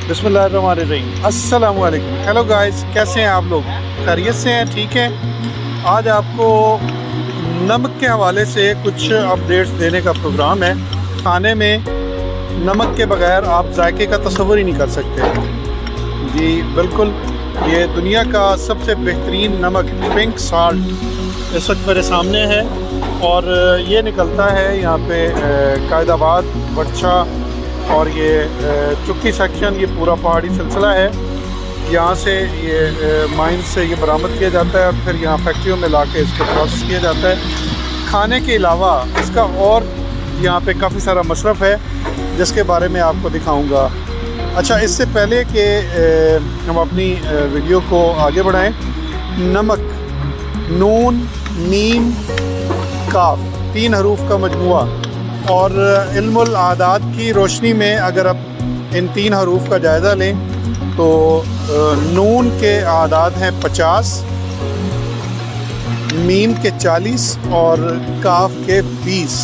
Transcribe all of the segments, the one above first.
बिस्मिल्लाहिर्रहमानिर्रहीम। अस्सलाम वालेकुम। हेलो गाइस, कैसे हैं आप लोग? खैरियत से हैं? ठीक है। आज आपको नमक के हवाले से कुछ अपडेट्स देने का प्रोग्राम है। खाने में नमक के बगैर आप जायके का तस्वर ही नहीं कर सकते। जी बिल्कुल, ये दुनिया का सबसे बेहतरीन नमक पिंक साल्ट इस वक्त मेरे सामने है और ये निकलता है यहाँ पे कायदाबाद, वर्षा और ये चुक्की सेक्शन, ये पूरा पहाड़ी सिलसिला है। यहाँ से ये माइन से ये बरामद किया जाता है और फिर यहाँ फैक्ट्रियों में लाके इसको प्रोसेस किया जाता है। खाने के अलावा इसका और यहाँ पे काफ़ी सारा मशरफ है जिसके बारे में आपको दिखाऊंगा। अच्छा, इससे पहले कि हम अपनी वीडियो को आगे बढ़ाएं, नमक नून मीम काफ 3 हरूफ का मजमुआ और इल्मुल आदाद की रोशनी में अगर आप इन 3 हरूफ का जायज़ा लें तो नून के आदाद हैं 50, मीम के 40 और काफ के 20।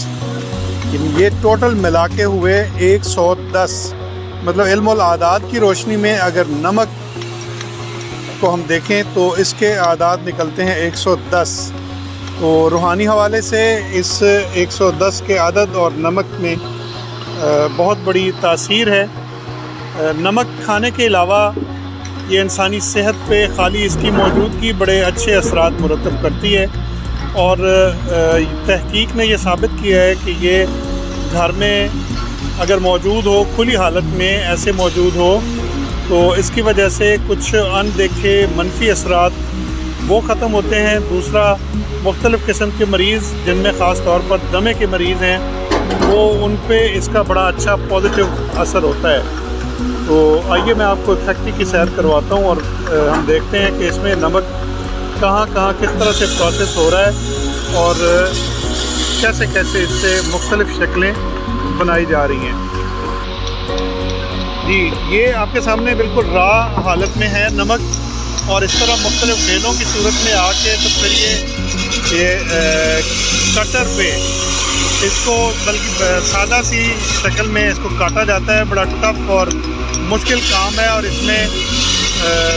ये टोटल मिला के हुए 110। मतलब इल्मुल आदाद की रोशनी में अगर नमक को हम देखें तो इसके आदाद निकलते हैं 110। तो रूहानी हवाले से इस 110 के आदद और नमक में बहुत बड़ी तासीर है। नमक खाने के अलावा ये इंसानी सेहत पे खाली इसकी मौजूदगी बड़े अच्छे असरात मुरतब करती है और तहकीक ने यह साबित किया है कि ये घर में अगर मौजूद हो, खुली हालत में ऐसे मौजूद हो, तो इसकी वजह से कुछ अनदेखे मनफी असरात वो ख़त्म होते हैं। दूसरा, मुख्तलिफ़ किस्म के मरीज़ जिनमें ख़ास तौर पर दमे के मरीज़ हैं, वो उन पे इसका बड़ा अच्छा पॉजिटिव असर होता है। तो आइए मैं आपको फैक्ट्री की सैर करवाता हूँ और हम देखते हैं कि इसमें नमक कहाँ कहाँ किस तरह से प्रोसेस हो रहा है और कैसे कैसे इससे मुख्तलिफ़ शक्लें बनाई जा रही हैं। जी, ये आपके सामने बिल्कुल रा हालत में है नमक और इस तरह मुख्तलिफ़ ढेलों की सूरत में आके तो फिर ये कटर पे इसको बल्कि सादा सी शक्ल में इसको काटा जाता है। बड़ा टफ और मुश्किल काम है और इसमें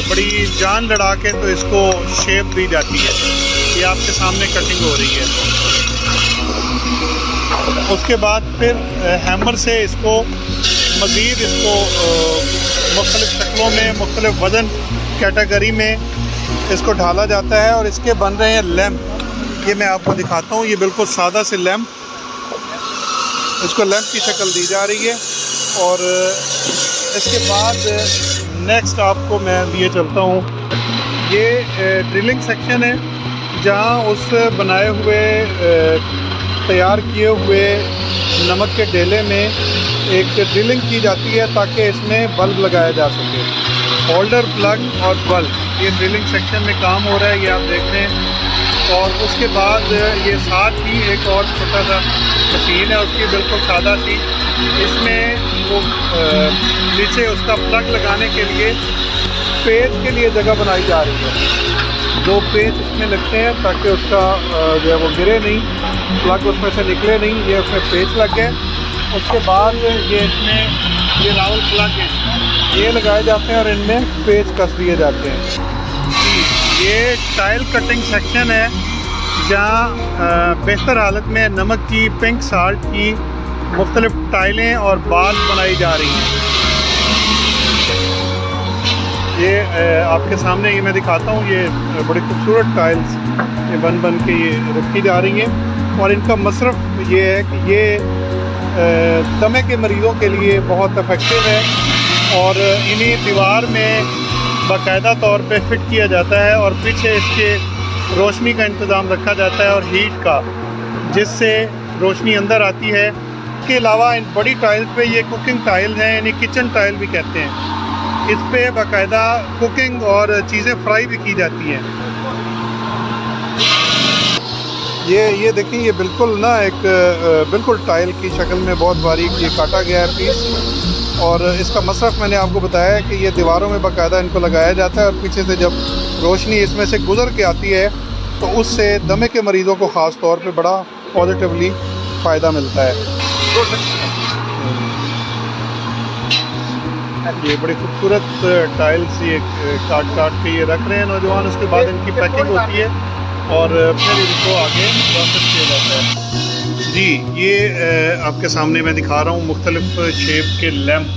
बड़ी जान लड़ा के तो इसको शेप दी जाती है। ये आपके सामने कटिंग हो रही है। उसके बाद फिर हैमर से इसको मज़ीद इसको मुख्तलिफ़ शक्लों में, मुख्तलिफ़ वज़न कैटेगरी में इसको ढाला जाता है और इसके बन रहे हैं लैंप। ये मैं आपको दिखाता हूँ। ये बिल्कुल सादा से लैंप, इसको लैंप की शक्ल दी जा रही है। और इसके बाद नेक्स्ट आपको मैं लिए चलता हूँ। ये ड्रिलिंग सेक्शन है जहाँ उस बनाए हुए तैयार किए हुए नमक के ढेले में एक ड्रिलिंग की जाती है ताकि इसमें बल्ब लगाया जा सके। होल्डर, प्लग और बल्ब, ये ड्रिलिंग सेक्शन में काम हो रहा है, ये आप देख रहे हैं। और उसके बाद ये साथ ही एक और छोटा सा मशीन है, उसकी बिल्कुल सादा सी, इसमें वो नीचे उसका प्लग लगाने के लिए पेच के लिए जगह बनाई जा रही है। 2 पेच इसमें लगते हैं ताकि उसका जो है वो गिरे नहीं, प्लग उसमें से निकले नहीं, ये उसमें पेच लग गए। उसके बाद ये इसमें ये राउंड प्लग है, ये लगाए जाते हैं और इनमें पेच कस दिए जाते हैं। ये टाइल कटिंग सेक्शन है जहाँ बेहतर हालत में नमक की, पिंक साल्ट की मुख्तलिफ टाइलें और बाल बनाई जा रही हैं। ये आपके सामने ये मैं दिखाता हूँ। ये बड़ी खूबसूरत टाइल्स ये बन के ये रखी जा रही हैं और इनका मसरफ़ ये है कि ये दमे के मरीज़ों के लिए बहुत इफ़ेक्टिव है और इन्हीं दीवार में बाकायदा तौर पे फिट किया जाता है और पीछे इसके रोशनी का इंतज़ाम रखा जाता है और हीट का, जिससे रोशनी अंदर आती है। इसके अलावा इन बड़ी टाइल्स पे ये कुकिंग टाइल हैं, यानी किचन टाइल भी कहते हैं। इस पे बाकायदा कुकिंग और चीज़ें फ्राई भी की जाती हैं। ये देखिए, ये बिल्कुल ना एक बिल्कुल टाइल की शक्ल में बहुत बारीक ये काटा गया है पीस। और इसका मसरफ़ मैंने आपको बताया है कि ये दीवारों में बाकायदा इनको लगाया जाता है और पीछे से जब रोशनी इसमें से गुज़र के आती है तो उससे दमे के मरीज़ों को ख़ास तौर पे बड़ा पॉजिटिवली फ़ायदा मिलता है। ये बड़ी खूबसूरत टाइल्स ये काट काट के ये रख रहे हैं नौजवान। उसके बाद इनकी पैकिंग होती है और फिर इनको आगे प्रोसेस किया जाता है। जी, ये आपके सामने मैं दिखा रहा हूँ मुख्तलिफ शेप के लैंप।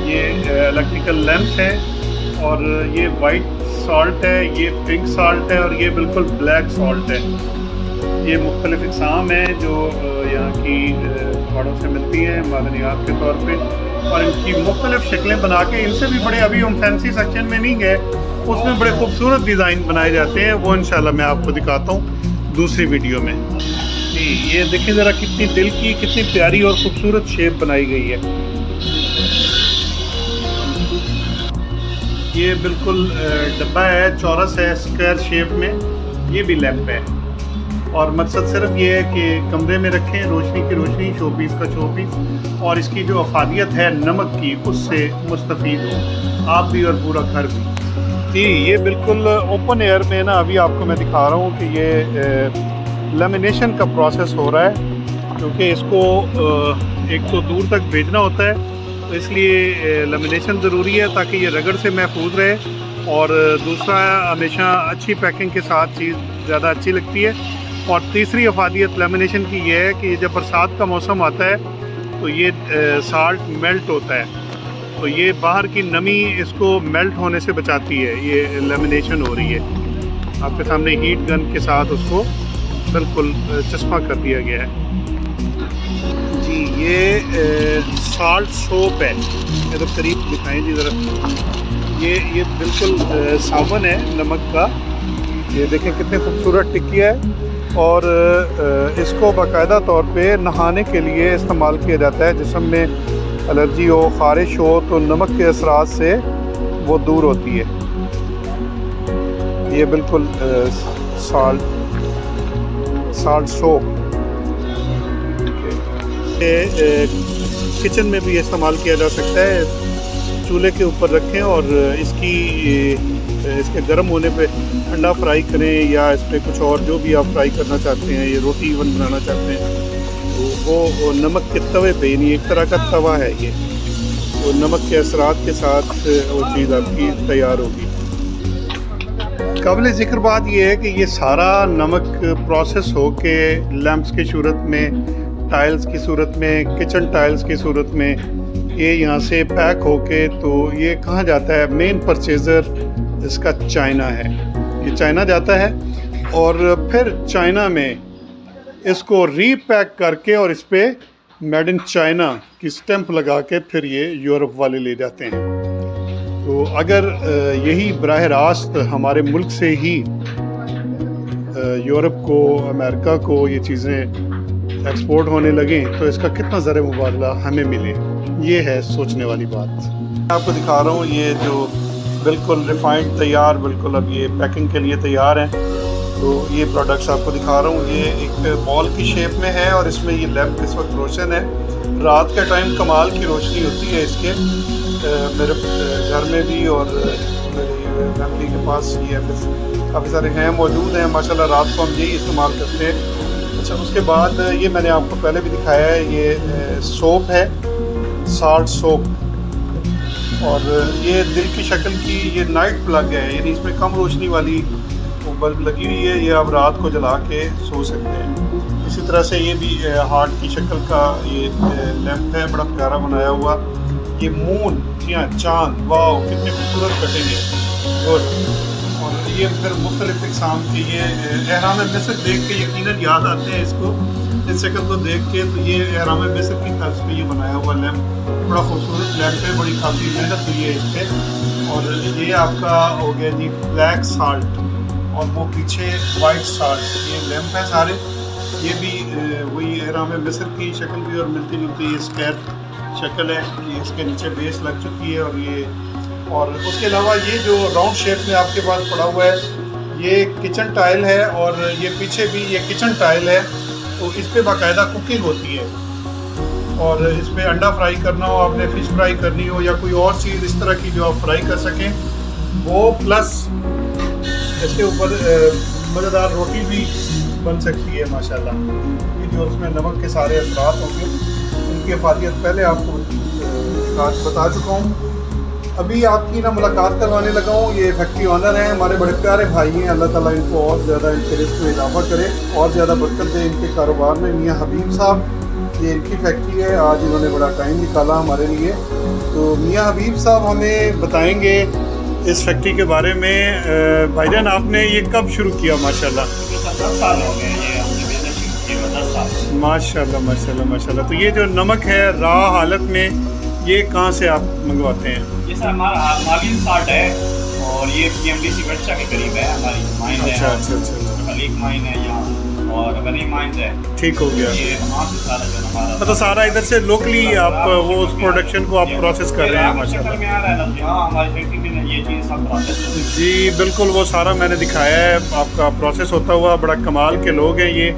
ये इलेक्ट्रिकल लैंप है और ये वाइट सॉल्ट है, ये पिंक सॉल्ट है और ये बिल्कुल ब्लैक सॉल्ट है। ये मुख्तलिफ इक़साम हैं जो यहाँ की पहाड़ों से मिलती हैं मादनियात के तौर पे, और इनकी मुख्तलिफ शक्लें बना के इनसे भी बड़े, अभी हम फैंसी सेक्शन में नहीं गए, उसमें बड़े खूबसूरत डिज़ाइन बनाए जाते हैं। वो इंशाल्लाह मैं आपको दिखाता हूँ दूसरी वीडियो में। जी, ये देखिए ज़रा कितनी दिल की, कितनी प्यारी और ख़ूबसूरत शेप बनाई गई है। ये बिल्कुल डब्बा है, चौरस है, स्क्वायर शेप में। ये भी लैंप है और मकसद सिर्फ ये है कि कमरे में रखें, रोशनी की रोशनी, शोपीस का शोपीस, और इसकी जो अफादियत है नमक की उससे मुस्तफ़ीद हो आप भी और पूरा घर भी। जी, ये बिल्कुल ओपन एयर में ना अभी आपको मैं दिखा रहा हूँ कि ये लेमिनेशन का प्रोसेस हो रहा है, क्योंकि इसको एक तो दूर तक भेजना होता है, तो इसलिए लेमिनेशन ज़रूरी है ताकि ये रगड़ से महफूज रहे, और दूसरा हमेशा अच्छी पैकिंग के साथ चीज़ ज़्यादा अच्छी लगती है। और तीसरी अफादियत लेमिनेशन की ये है कि जब बरसात का मौसम आता है तो ये साल्ट मेल्ट होता है, तो ये बाहर की नमी इसको मेल्ट होने से बचाती है। ये लेमिनेशन हो रही है आपके सामने, हीट गन के साथ उसको बिल्कुल चस्पा कर दिया गया है। जी, ये साल्ट सोप है, ये तो करीब दिखाएं जी ज़रा। ये बिल्कुल साबुन है नमक का। ये देखें कितने खूबसूरत टिक्किया है, और इसको बाकायदा तौर पे नहाने के लिए इस्तेमाल किया जाता है। जिस्म में एलर्जी हो, ख़ारिश हो, तो नमक के असरात से वो दूर होती है। ये बिल्कुल साल्ट सोप किचन में भी इस्तेमाल किया जा सकता है। चूल्हे के ऊपर रखें और इसके गर्म होने पे ठंडा फ्राई करें, या इस पर कुछ और जो भी आप फ्राई करना चाहते हैं, ये रोटी इवन बनाना चाहते हैं, तो वो नमक के तवे पे, यानी एक तरह का तवा है ये, तो नमक के असरात के साथ वो चीज़ आपकी तैयार होगी। काबिल ज़िक्र बात ये है कि ये सारा नमक प्रोसेस हो के लैंप्स की सूरत में, टाइल्स की सूरत में, किचन टाइल्स की सूरत में ये यहाँ से पैक होके, तो ये कहाँ जाता है, मेन परचेज़र इसका चाइना है। ये चाइना जाता है और फिर चाइना में इसको रीपैक करके और इस पर मेड इन चाइना की स्टैंप लगा के फिर ये यूरोप वाले ले जाते हैं। तो अगर यही बराह रास्त हमारे मुल्क से ही यूरोप को, अमेरिका को ये चीज़ें एक्सपोर्ट होने लगें, तो इसका कितना ज़र मुबादला हमें मिले, ये है सोचने वाली बात। आपको दिखा रहा हूँ ये जो बिल्कुल रिफाइंड तैयार, बिल्कुल अब ये पैकिंग के लिए तैयार हैं। तो ये प्रोडक्ट्स आपको दिखा रहा हूँ। ये एक बॉल की शेप में है और इसमें ये लैंप इस वक्त रोशन है। रात के टाइम कमाल की रोशनी होती है इसके। मेरे घर में भी और मेरी फैमिली के पास ये काफ़ी सारे हैं, मौजूद हैं माशाल्लाह। रात को हम यही इस्तेमाल करते हैं। अच्छा, उसके बाद ये मैंने आपको पहले भी दिखाया है, ये सोप है, साल्ट सोप, और ये दिल की शक्ल की ये नाइट प्लग है, यानी इसमें कम रोशनी वाली बल्ब लगी हुई है। ये आप रात को जला के सो सकते हैं। इसी तरह से ये भी हार्ट की शक्ल का ये लैंप है, बड़ा प्यारा बनाया हुआ। ये मून, जी हाँ, चाँद, वाह कितने खूबसूरत कटिंग है, गुड। और ये फिर मुख्तलिफ इक़साम के ये एहराम मिस्र देख के यकीनन याद आते हैं इसको, इस शक्ल को देख के। तो ये एहराम मिस्र की तर्ज पे ये बनाया हुआ लैंप, बड़ा खूबसूरत लैंप है, बड़ी काफ़ी मेहनत हुई है इस पर। और ये आपका हो गया जी ब्लैक साल्ट, और वो पीछे वाइट साल्ट, ये लैंप है सारे। ये भी वही एहराम मिस्र की शक्ल भी और मिलती जुलती ये स्क्वायर शक्ल है। ये इसके नीचे बेस लग चुकी है, और ये, और उसके अलावा ये जो राउंड शेप में आपके पास पड़ा हुआ है, ये किचन टाइल है, और ये पीछे भी ये किचन टाइल है। तो इस पर बाकायदा कुकिंग होती है, और इस पर अंडा फ्राई करना हो आपने, फ़िश फ्राई करनी हो, या कोई और चीज़ इस तरह की जो आप फ्राई कर सकें वो, प्लस इसके ऊपर मज़ेदार रोटी भी बन सकती है माशाल्लाह। ये जो उसमें नमक के सारे असरात होंगे, उनकी अफादियत पहले आपको बता चुका हूँ। अभी आपकी ना मुलाकात करवाने लगा हूँ, ये फैक्ट्री ऑनर हैं, हमारे बड़े प्यारे भाई हैं। अल्लाह ताला इनको और ज़्यादा इनके रिस्क में इजाफा करे और ज़्यादा बरकत दे इनके कारोबार में। मियाँ हबीब साहब, ये इनकी फैक्ट्री है। आज इन्होंने बड़ा टाइम निकाला हमारे लिए। तो मियाँ हबीब साहब हमें बताएंगे इस फैक्ट्री के बारे में। भाईजान, आपने ये कब शुरू किया? माशाल्लाह 10 साल हो गए ये हमने बिजनेस शुरू किए हुए, 10 साल। माशाल्लाह माशाल्लाह माशाल्लाह। तो ये जो नमक है रा हालत में, ये कहाँ से आप मंगवाते हैं? ये सर हमारा माविन साल्ट है और ये PMDC वर्षा के करीब है हमारी माइन है। अच्छा अच्छा अच्छा, खलीक माइन है यहाँ और गनी माइन है। ठीक हो गया। ये वहाँ से सारा जो हमारा मतलब सारा इधर से लोकली आप वो उस प्रोडक्शन को आप प्रोसेस कर रहे हैं? माशाल्लाह में आ रहा है ना, यहाँ हमारी फैक्ट्री में ये चीज़ सब प्रोसेस होती है। जी बिल्कुल, वो सारा मैंने दिखाया है आपका प्रोसेस होता हुआ। बड़ा कमाल के लोग हैं, ये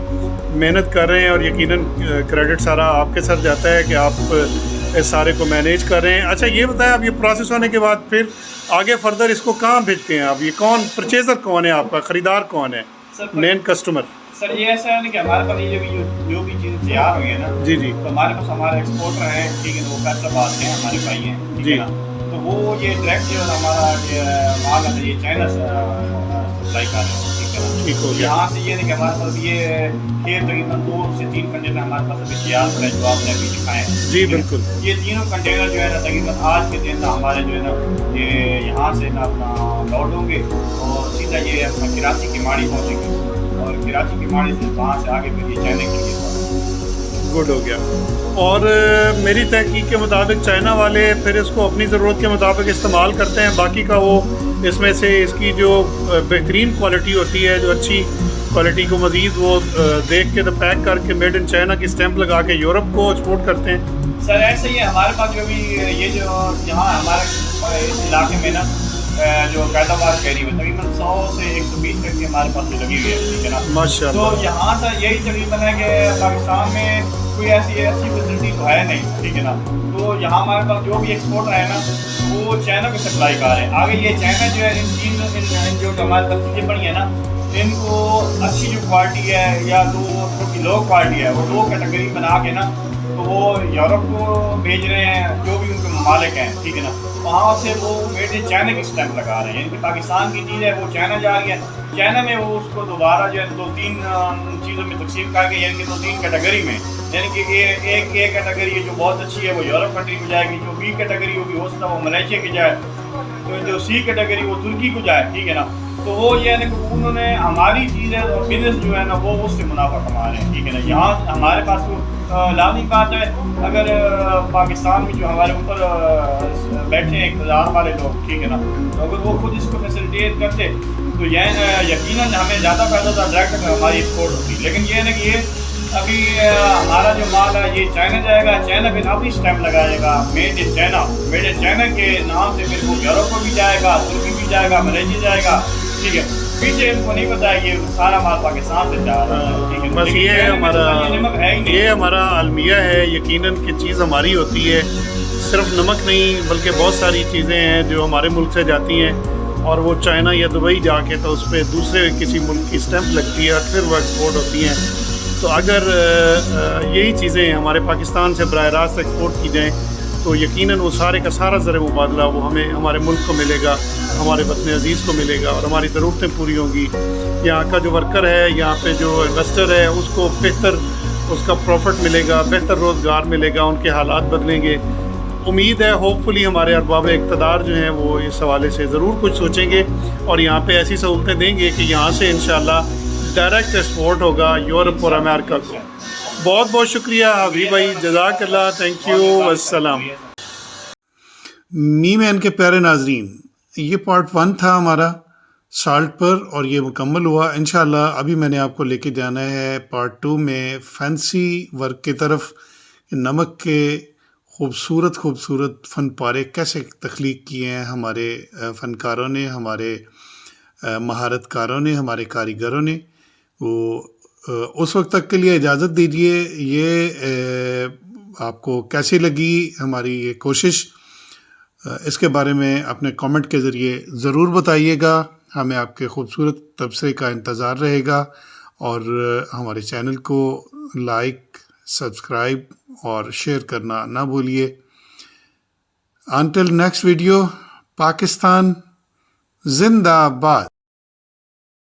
मेहनत कर रहे हैं और यकीनन क्रेडिट सारा आपके साथ जाता है कि आप इस सारे को मैनेज कर रहे हैं। अच्छा ये बताएं, आप ये प्रोसेस होने के बाद फिर आगे फर्दर इसको कहाँ भेजते हैं आप? ये कौन परचेज़र कौन है आपका? ख़रीदार कौन है, मेन कस्टमर? सर ये ऐसा है ना कि हमारे पास ये जो भी चीज़ें तैयार हुई है ना, जी जी, तो हमारे पास हमारे एक्सपोर्टर हैं, ठीक है, वो फैसलाबाद हैं, हमारे भाई हैं, ठीक जी। है ना। तो वो ये डायरेक्ट जो हमारा ये माल है ये चाइना से सप्लाई कर रहे हैं, ठीक है ना। ठीक हो गया। यहाँ से ये नहीं कि हमारे पास ये खेत तकरीबन 2 से 3 कंटेनर हमारे पास अभी तैयार है जो आपने अभी दिखाए हैं। जी बिल्कुल। ये तीनों कंटेनर जो है ना तकरीबन आज के दिन ना हमारे जो है ना ये यहाँ से ना अपना लौट होंगे और सीधा ये अपना कराची की माड़ी पहुँचेंगे और कराची की माड़ी से वहाँ से आगे फिर ये चाइना के लिए। गुड हो गया। और मेरी तहकीक के मुताबिक चाइना वाले फिर इसको अपनी ज़रूरत के मुताबिक इस्तेमाल करते हैं, बाकी का वो इसमें से इसकी जो बेहतरीन क्वालिटी होती है, जो अच्छी क्वालिटी को मज़ीद वो देख के तो पैक करके मेड इन चाइना की स्टैंप लगा के यूरोप को एक्सपोर्ट करते हैं। सर ऐसे ही है हमारे पास जो भी ये जो यहाँ हमारे इस इलाके में ना जो पैदावार करी हुई तकरीबन 100 से 120 तक की हमारे पास लगी हुई है, ठीक है ना। माशाल्लाह। तो यहाँ से यही तकरीबन है कि पाकिस्तान में कोई ऐसी अच्छी फैसिलिटी तो है नहीं, ठीक है ना। तो यहाँ हमारे पास जो भी एक्सपोर्टर है ना वो चाइना को सप्लाई कर रहे हैं। आगे ये चाइना जो है इन जो हमारे पास चीज़ें बनी है ना, इनको अच्छी जो क्वालिटी है या तो थोड़ी लो क्वालिटी है, वो 2 कैटेगरी बना के ना तो वो यूरोप को भेज रहे हैं जो भी उनके मालिक हैं, ठीक है ना। वहाँ से वो मेड इन चाइना की स्टैंप लगा रहे हैं, यानी कि पाकिस्तान की चीज़ है वो चाइना जा रही है, चाइना में वो उसको दोबारा जो है 2-3 चीज़ों में तकसीम करके यानी कि 2-3 कैटेगरी में, यानी कि एक कैटेगरी जो बहुत अच्छी है वो यूरोप कंट्री को जाएगी, जो B कैटेगरी होगी हो सकता है वो मलेशिया की जाए, तो जो C कैटेगरी वो तुर्की को जाए, ठीक है ना। तो वो ये है ना कि उन्होंने हमारी चीज़ें और बिजनेस जो है ना वो उससे मुनाफा कमा रहे हैं, ठीक है ना। यहाँ हमारे पास तो लाजमी बात है, अगर पाकिस्तान में जो हमारे ऊपर बैठे हैं इक़्तिदार वाले लोग, ठीक है ना, तो अगर वो खुद इसको फैसिलिटेट करते तो यह यकीनन हमें ज़्यादा फ़ायदा था, डायरेक्ट हमारी एक्सपोर्ट होती। लेकिन ये है ना कि ये अभी हमारा जो माल है ये चाइना जाएगा, चाइना फिर अपनी स्टैंप लगाएगा made in China, made in China के नाम से फिर वो यूरोप को भी जाएगा, तुर्की भी जाएगा, मलेशिया जाएगा, ठीक है। पीछे इनको नहीं पता है कि सारा माल पाकिस्तान से जा रहा है, ठीक है। बस ये हमारा अलमिया है, यकीनन की चीज़ हमारी होती है, सिर्फ नमक नहीं बल्कि बहुत सारी चीज़ें हैं जो हमारे मुल्क से जाती हैं और वो चाइना या दुबई जाके तो उस पर दूसरे किसी मुल्क की स्टैंप लगती है, फिर वो एक्सपोर्ट होती हैं। तो अगर यही चीज़ें हमारे पाकिस्तान से बराह रास्त एक्सपोर्ट की जाएँ तो यकीनन वो सारे का सारा ज़र मुबादला वो हमें हमारे मुल्क को मिलेगा, हमारे वतन अज़ीज़ को मिलेगा और हमारी ज़रूरतें पूरी होंगी। यहाँ का जो वर्कर है, यहाँ पे जो इन्वेस्टर है, उसको बेहतर उसका प्रॉफिट मिलेगा, बेहतर रोज़गार मिलेगा, उनके हालात बदलेंगे। उम्मीद है होपफुली हमारे अरबाब इक़्तिदार जो हैं वो इस हवाले से ज़रूर कुछ सोचेंगे और यहाँ पे ऐसी सहूलतें देंगे कि यहाँ से इंशाअल्लाह डायरेक्ट एक्सपोर्ट होगा यूरोप और अमेरिका को। बहुत बहुत शुक्रिया हबीब भाई, जज़ाकल्लाह, थैंक यू, अस्सलाम। मीमैन के प्यारे नाजरीन, ये पार्ट 1 था हमारा साल्ट पर और ये मुकम्मल हुआ। इंशाअल्लाह अभी मैंने आपको लेके जाना है पार्ट 2 में फैंसी वर्क की तरफ। नमक के खूबसूरत फ़न पारे कैसे तख्लीक किए हैं हमारे फ़नकारों ने, हमारे महारतकारों ने, हमारे कारीगरों ने। वो उस वक्त तक के लिए इजाज़त दीजिए। ये आपको कैसी लगी हमारी ये कोशिश, इसके बारे में अपने कमेंट के ज़रिए ज़रूर बताइएगा। हमें आपके खूबसूरत तबसरे का इंतज़ार रहेगा और हमारे चैनल को लाइक, सब्सक्राइब और शेयर करना ना भूलिए। Until next video, Pakistan Zindabad.